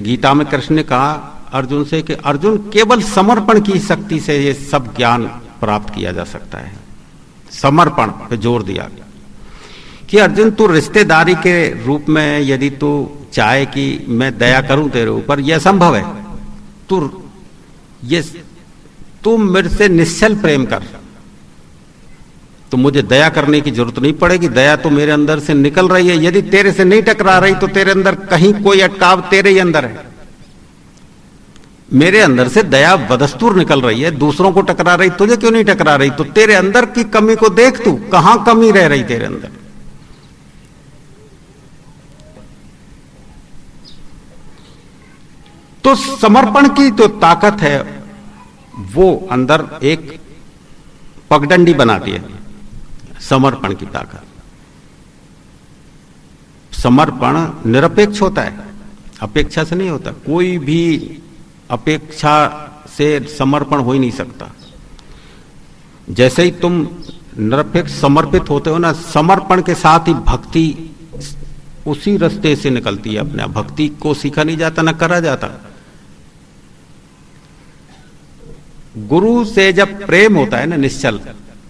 गीता में कृष्ण ने कहा अर्जुन से कि अर्जुन केवल समर्पण की शक्ति से ये सब ज्ञान प्राप्त किया जा सकता है। समर्पण पे जोर दिया कि अर्जुन तू रिश्तेदारी के रूप में यदि तू चाहे कि मैं दया करूं तेरे ऊपर, यह संभव है। तू मेरे से निश्चल प्रेम कर, तो मुझे दया करने की जरूरत नहीं पड़ेगी। दया तो मेरे अंदर से निकल रही है। यदि तेरे से नहीं टकरा रही तो तेरे अंदर कहीं कोई अटकाव तेरे ही अंदर है। मेरे अंदर से दया बदस्तूर निकल रही है, दूसरों को टकरा रही, तुझे क्यों नहीं टकरा रही? तो तेरे अंदर की कमी को देख, तू कहां कमी रह रही तेरे अंदर। तो समर्पण की जो ताकत है वो अंदर एक पगडंडी बनाती है। समर्पण की ताकत, समर्पण निरपेक्ष होता है, अपेक्षा से नहीं होता। कोई भी अपेक्षा से समर्पण हो ही नहीं सकता। जैसे ही तुम निरपेक्ष समर्पित होते हो ना, समर्पण के साथ ही भक्ति उसी रास्ते से निकलती है अपने आप। भक्ति को सीखा नहीं जाता, ना करा जाता। गुरु से जब प्रेम होता है ना निश्चल,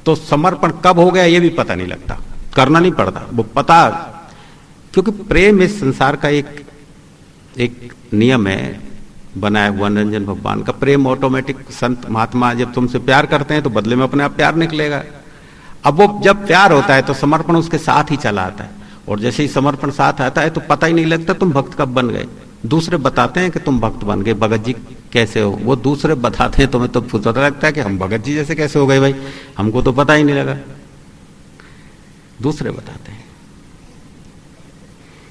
तो समर्पण कब हो गया ये भी पता नहीं लगता, करना नहीं पड़ता वो पता। क्योंकि प्रेम इस संसार का एक नियम है बनाया हुआ निरंजन भगवान का। प्रेम ऑटोमेटिक, संत महात्मा जब तुमसे प्यार करते हैं तो बदले में अपने आप प्यार निकलेगा। अब वो जब प्यार होता है तो समर्पण उसके साथ ही चला आता है, और जैसे ही समर्पण साथ आता है तो पता ही नहीं लगता तुम भक्त कब बन गए। दूसरे बताते हैं कि तुम भक्त बन गए, भगत जी कैसे हो, वो दूसरे बताते हैं, तुम्हें तो पता लगता है कि हम भगत जी जैसे कैसे हो गए भाई, हमको तो पता ही नहीं लगा। दूसरे बताते हैं।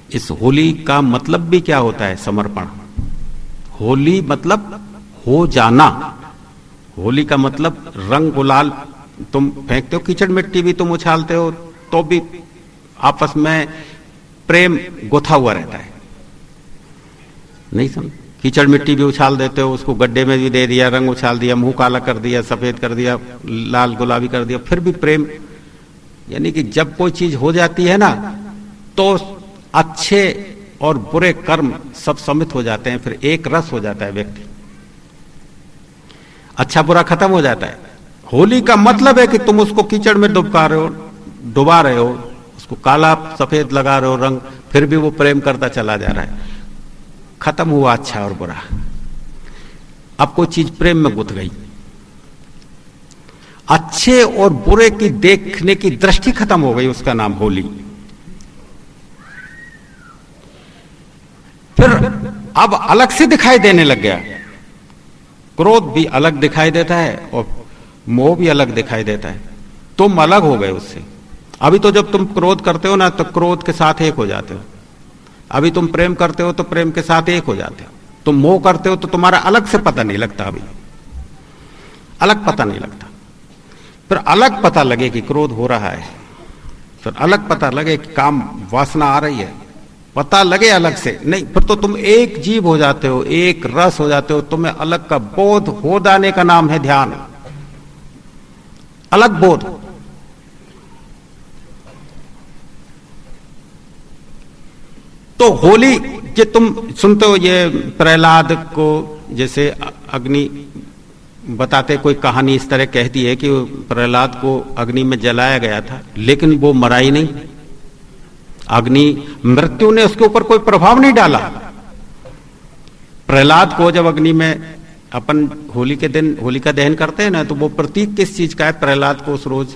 इस होली का मतलब भी क्या होता है? समर्पण। होली मतलब हो जाना। होली का मतलब रंग गुलाल तुम फेंकते हो, कीचड़ मिट्टी भी तुम उछालते हो, तो भी आपस में प्रेम गुथा हुआ रहता है। नहीं समझ? कीचड़ मिट्टी भी उछाल देते हो, उसको गड्ढे में भी दे दिया, रंग उछाल दिया, मुंह काला कर दिया, सफेद कर दिया, लाल गुलाबी कर दिया, फिर भी प्रेम। यानी कि जब कोई चीज हो जाती है ना, तो अच्छे और बुरे कर्म सब सम्मिलित हो जाते हैं, फिर एक रस हो जाता है व्यक्ति। अच्छा बुरा खत्म हो जाता है। होली का मतलब है कि तुम उसको कीचड़ में डुबा रहे हो, उसको काला सफेद लगा रहे हो रंग, फिर भी वो प्रेम करता चला जा रहा है। खत्म हुआ अच्छा और बुरा। अब कोई चीज प्रेम में गुथ गई, अच्छे और बुरे की देखने की दृष्टि खत्म हो गई, उसका नाम होली। फिर अब अलग से दिखाई देने लग गया। क्रोध भी अलग दिखाई देता है और मोह भी अलग दिखाई देता है। तुम अलग हो गए उससे। अभी तो जब तुम क्रोध करते हो ना, तो क्रोध के साथ एक हो जाते हो। अभी तुम प्रेम करते हो तो प्रेम के साथ एक हो जाते हो। तुम मोह करते हो तो तुम्हारा अलग से पता नहीं लगता। अभी अलग पता नहीं लगता। फिर अलग पता लगे कि क्रोध हो रहा है, फिर अलग पता लगे कि काम वासना आ रही है, पता लगे अलग से नहीं, फिर तो तुम एक जीव हो जाते हो, एक रस हो जाते हो। तुम्हें अलग का बोध हो जाने का नाम है ध्यान। अलग बोध। तो होली के तुम सुनते हो, ये प्रहलाद को जैसे अग्नि बताते, कोई कहानी इस तरह कहती है कि प्रहलाद को अग्नि में जलाया गया था, लेकिन वो मरा ही नहीं। अग्नि, मृत्यु ने उसके ऊपर कोई प्रभाव नहीं डाला। प्रहलाद को जब अग्नि में अपन होली के दिन होलिका दहन करते हैं ना, तो वो प्रतीक किस चीज का है? प्रहलाद को उस रोज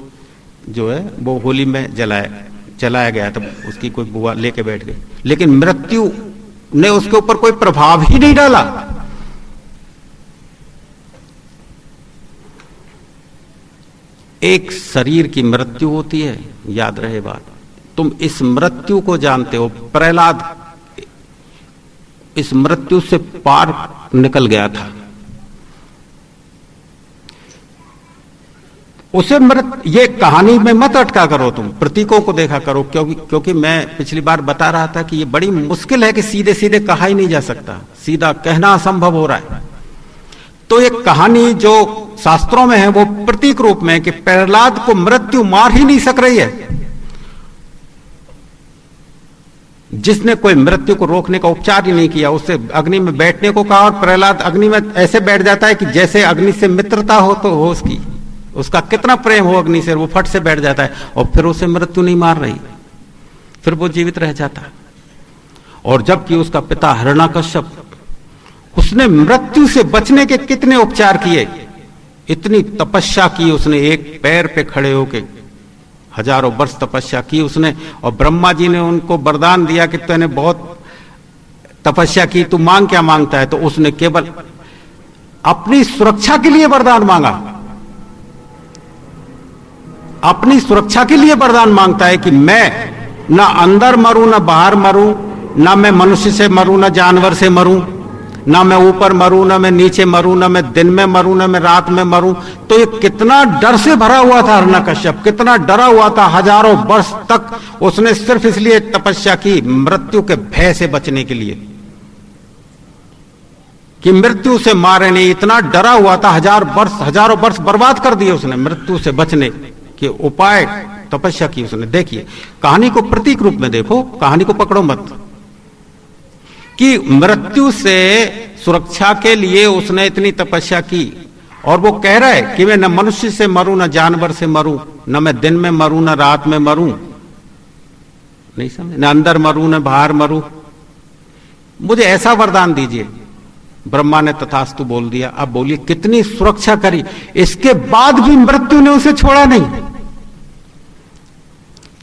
जो है वो होली में जलाया गया था। उसकी कोई बुआ लेके बैठ गई, लेकिन मृत्यु ने उसके ऊपर कोई प्रभाव ही नहीं डाला। एक शरीर की मृत्यु होती है, याद रहे बात। तुम इस मृत्यु को जानते हो। प्रहलाद इस मृत्यु से पार निकल गया था। उसे ये कहानी में मत अटका करो, तुम प्रतीकों को देखा करो। क्योंकि मैं पिछली बार बता रहा था कि ये बड़ी मुश्किल है कि सीधे सीधे कहा ही नहीं जा सकता, सीधा कहना असंभव हो रहा है। तो एक कहानी जो शास्त्रों में है वो प्रतीक रूप में है कि प्रहलाद को मृत्यु मार ही नहीं सक रही है। जिसने कोई मृत्यु को रोकने का उपचार ही नहीं किया, उससे अग्नि में बैठने को कहा, और प्रहलाद अग्नि में ऐसे बैठ जाता है कि जैसे अग्नि से मित्रता हो तो हो उसकी, उसका कितना प्रेम हो अग्नि से, वो फट से बैठ जाता है और फिर उसे मृत्यु नहीं मार रही, फिर वो जीवित रह जाता है। और जबकि उसका पिता हिरण्यकश्यप, उसने मृत्यु से बचने के कितने उपचार किए, इतनी तपस्या की उसने, एक पैर पे खड़े होके हजारों वर्ष तपस्या की उसने, और ब्रह्मा जी ने उनको वरदान दिया कि तूने बहुत तपस्या की, तू मांग क्या मांगता है? तो उसने केवल अपनी सुरक्षा के लिए वरदान मांगा, अपनी सुरक्षा के लिए वरदान मांगता है कि मैं ना अंदर मरूं ना बाहर मरूं, ना मैं मनुष्य से मरूं ना जानवर से मरूं, ना मैं ऊपर मरूं ना मैं नीचे मरूं, ना मैं दिन में मरूं ना मैं रात में मरूं। तो ये कितना डर से भरा हुआ था हिरण्यकश्यप, कितना डरा हुआ था। हजारों वर्ष तक उसने सिर्फ इसलिए तपस्या की, मृत्यु के भय से बचने के लिए, कि मृत्यु से मारे नहीं, इतना डरा हुआ था। हजारों वर्ष बर्बाद कर दिए उसने मृत्यु से बचने के उपाय, तपस्या की उसने। देखिए कहानी को प्रतीक रूप में देखो, कहानी को पकड़ो मत, कि मृत्यु से सुरक्षा के लिए उसने इतनी तपस्या की, और वो कह रहा है कि मैं न मनुष्य से मरूं न जानवर से मरूं, न मैं दिन में मरूं न रात में मरूं, नहीं समझे, न अंदर मरूं न बाहर मरूं, मुझे ऐसा वरदान दीजिए। ब्रह्मा ने तथास्तु बोल दिया। अब बोलिए कितनी सुरक्षा करी, इसके बाद भी मृत्यु ने उसे छोड़ा नहीं,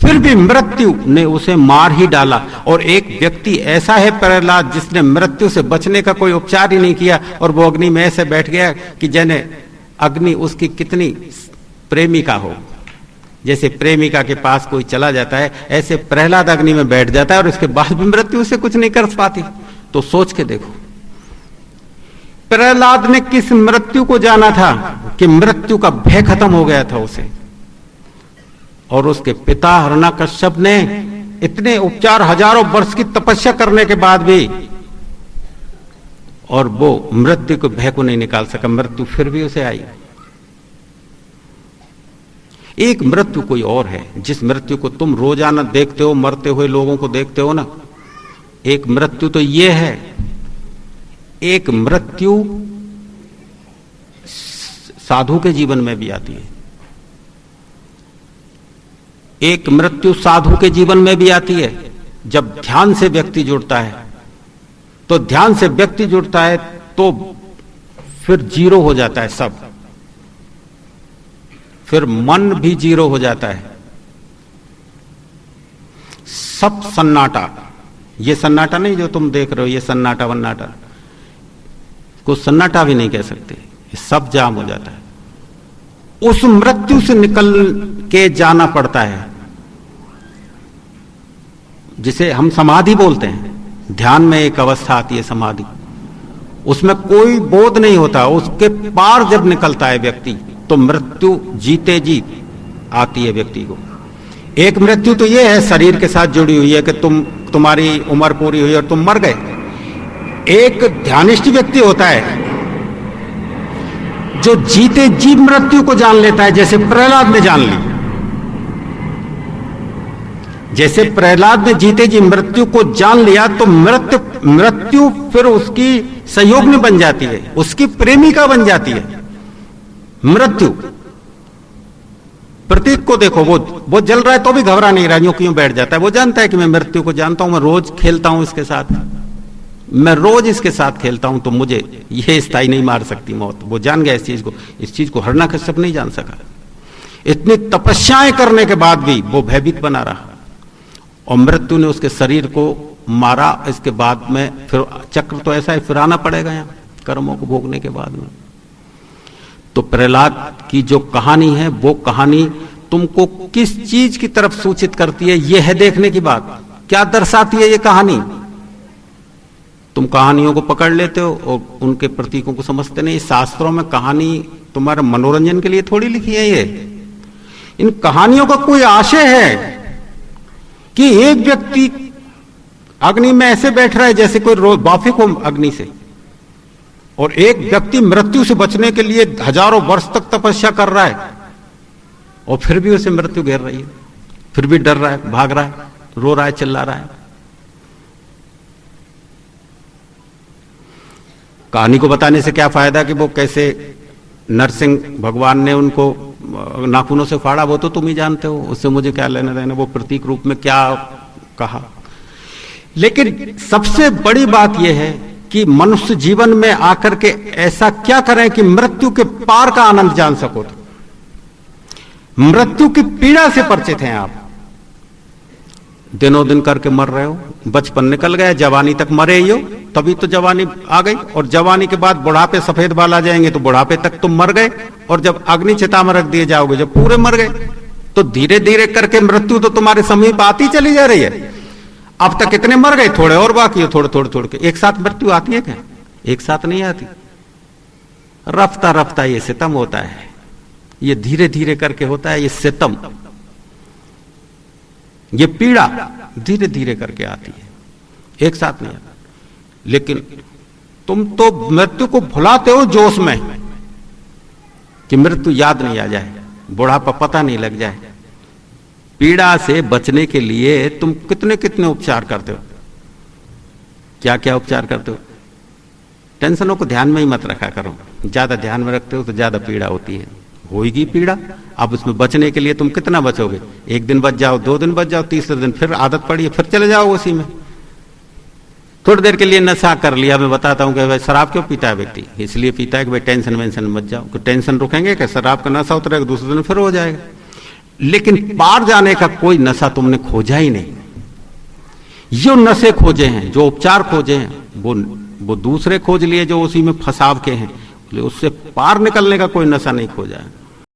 फिर भी मृत्यु ने उसे मार ही डाला। और एक व्यक्ति ऐसा है प्रहलाद, जिसने मृत्यु से बचने का कोई उपचार ही नहीं किया, और वो अग्नि में ऐसे बैठ गया कि जैसे अग्नि उसकी कितनी प्रेमिका हो, जैसे प्रेमिका के पास कोई चला जाता है, ऐसे प्रहलाद अग्नि में बैठ जाता है, और इसके बाद भी मृत्यु उसे कुछ नहीं कर पाती। तो सोच के देखो, प्रहलाद ने किस मृत्यु को जाना था कि मृत्यु का भय खत्म हो गया था उसे, और उसके पिता हिरण्यकश्यप ने इतने उपचार, हजारों वर्ष की तपस्या करने के बाद भी, और वो मृत्यु के भय को नहीं निकाल सका, मृत्यु फिर भी उसे आई। एक मृत्यु कोई और है, जिस मृत्यु को तुम रोजाना देखते हो, मरते हुए लोगों को देखते हो ना, एक मृत्यु तो ये है, एक मृत्यु साधु के जीवन में भी आती है, एक मृत्यु साधु के जीवन में भी आती है। जब ध्यान से व्यक्ति जुड़ता है, तो ध्यान से व्यक्ति जुड़ता है तो फिर जीरो हो जाता है सब, फिर मन भी जीरो हो जाता है, सब सन्नाटा। ये सन्नाटा नहीं जो तुम देख रहे हो, ये सन्नाटा वन्नाटा, कुछ सन्नाटा भी नहीं कह सकते, ये सब जाम हो जाता है। उस मृत्यु से निकल के जाना पड़ता है, जिसे हम समाधि बोलते हैं। ध्यान में एक अवस्था आती है समाधि, उसमें कोई बोध नहीं होता, उसके पार जब निकलता है व्यक्ति, तो मृत्यु जीते जी आती है व्यक्ति को। एक मृत्यु तो यह है शरीर के साथ जुड़ी हुई है कि तुम्हारी उम्र पूरी हुई और तुम मर गए। एक ध्यानिष्ठ व्यक्ति होता है जो जीते जी मृत्यु को जान लेता है, जैसे प्रहलाद ने जान ली। जैसे प्रहलाद ने जीते जी मृत्यु को जान लिया, तो मृत्यु फिर उसकी सहयोगिनी बन जाती है, उसकी प्रेमिका बन जाती है। मृत्यु प्रतीक को देखो, वो जल रहा है तो भी घबरा नहीं रहा, यूं क्यों बैठ जाता है। वो जानता है कि मैं मृत्यु को जानता हूं, मैं रोज खेलता हूं इसके साथ, मैं रोज इसके साथ खेलता हूं, तो मुझे यह स्थायी नहीं मार सकती मौत। वो जान गया इस चीज को। इस चीज को हिरण्यकश्यप नहीं जान सका। इतनी तपस्याएं करने के बाद भी वो भयभीत बना रहा, और मृत्यु ने उसके शरीर को मारा। इसके बाद में फिर चक्र तो ऐसा है, फिर आना पड़ेगा यहाँ कर्मों को भोगने के बाद में। तो प्रहलाद की जो कहानी है, वो कहानी तुमको किस चीज की तरफ सूचित करती है, यह है देखने की बात। क्या दर्शाती है ये कहानी? तुम कहानियों को पकड़ लेते हो और उनके प्रतीकों को समझते नहीं। शास्त्रों में कहानी तुम्हारे मनोरंजन के लिए थोड़ी लिखी है ये। इन कहानियों का कोई आशय है कि एक व्यक्ति अग्नि में ऐसे बैठ रहा है जैसे कोई वाफिक हो अग्नि से, और एक व्यक्ति मृत्यु से बचने के लिए हजारों वर्ष तक तपस्या कर रहा है, और फिर भी उसे मृत्यु घेर रही है, फिर भी डर रहा है, भाग रहा है, रो रहा है, चिल्ला रहा है। कहानी को बताने से क्या फायदा कि वो कैसे नरसिंह भगवान ने उनको नाखूनों से फाड़ा, वो तो तुम ही जानते हो, उससे मुझे क्या लेना देना, वो प्रतीक रूप में क्या कहा। लेकिन सबसे बड़ी बात यह है कि मनुष्य जीवन में आकर के ऐसा क्या करें कि मृत्यु के पार का आनंद जान सको। तो मृत्यु की पीड़ा से परिचित हैं आप, दिनों दिन करके मर रहे हो, बचपन निकल गया, जवानी तक मरे ही हो, तभी तो जवानी आ गई, और जवानी के बाद बुढ़ापे सफेद बाल आ जाएंगे तो बुढ़ापे तक तुम मर गए, और जब अग्नि चिता में रख दिए जाओगे जब पूरे मर गए, तो धीरे धीरे करके मृत्यु तो तुम्हारे समीप आती चली जा रही है। अब तक कितने मर गए, थोड़े और बाकी हो, थोड़े थोड़े थोड़े के। एक साथ मृत्यु आती है क्या? एक साथ नहीं आती, रफ्ता रफ्ता ये सितम होता है, ये धीरे धीरे करके होता है, ये सितम, ये पीड़ा धीरे धीरे करके आती है, एक साथ नहीं आती। लेकिन तुम तो मृत्यु को भुलाते हो जोश में कि मृत्यु याद नहीं आ जाए, बुढ़ापा पता नहीं लग जाए। पीड़ा से बचने के लिए तुम कितने कितने उपचार करते हो, क्या क्या उपचार करते हो। टेंशनों को ध्यान में ही मत रखा करो, ज्यादा ध्यान में रखते हो तो ज्यादा पीड़ा होती है, होगी पीड़ा। अब उसमें बचने के लिए तुम कितना बचोगे, एक दिन बच जाओ, 2 दिन बच जाओ, तीसरे दिन फिर आदत पड़ी, फिर चले जाओ उसी में। थोड़ी देर के लिए नशा कर लिया, मैं बताता हूं कि भाई शराब क्यों पीता है व्यक्ति, इसलिए पीता है कि भाई टेंशन वेंशन मत जाओ, कि टेंशन रुकेंगे कि शराब का नशा उतरेगा, दूसरे दिन फिर हो जाएगा। लेकिन पार जाने का कोई नशा तुमने खोजा ही नहीं। जो नशे खोजे हैं, जो उपचार खोजे हैं, वो दूसरे खोज लिए जो उसी में फंसाव के हैं, उससे पार निकलने का कोई नशा नहीं खोजा है।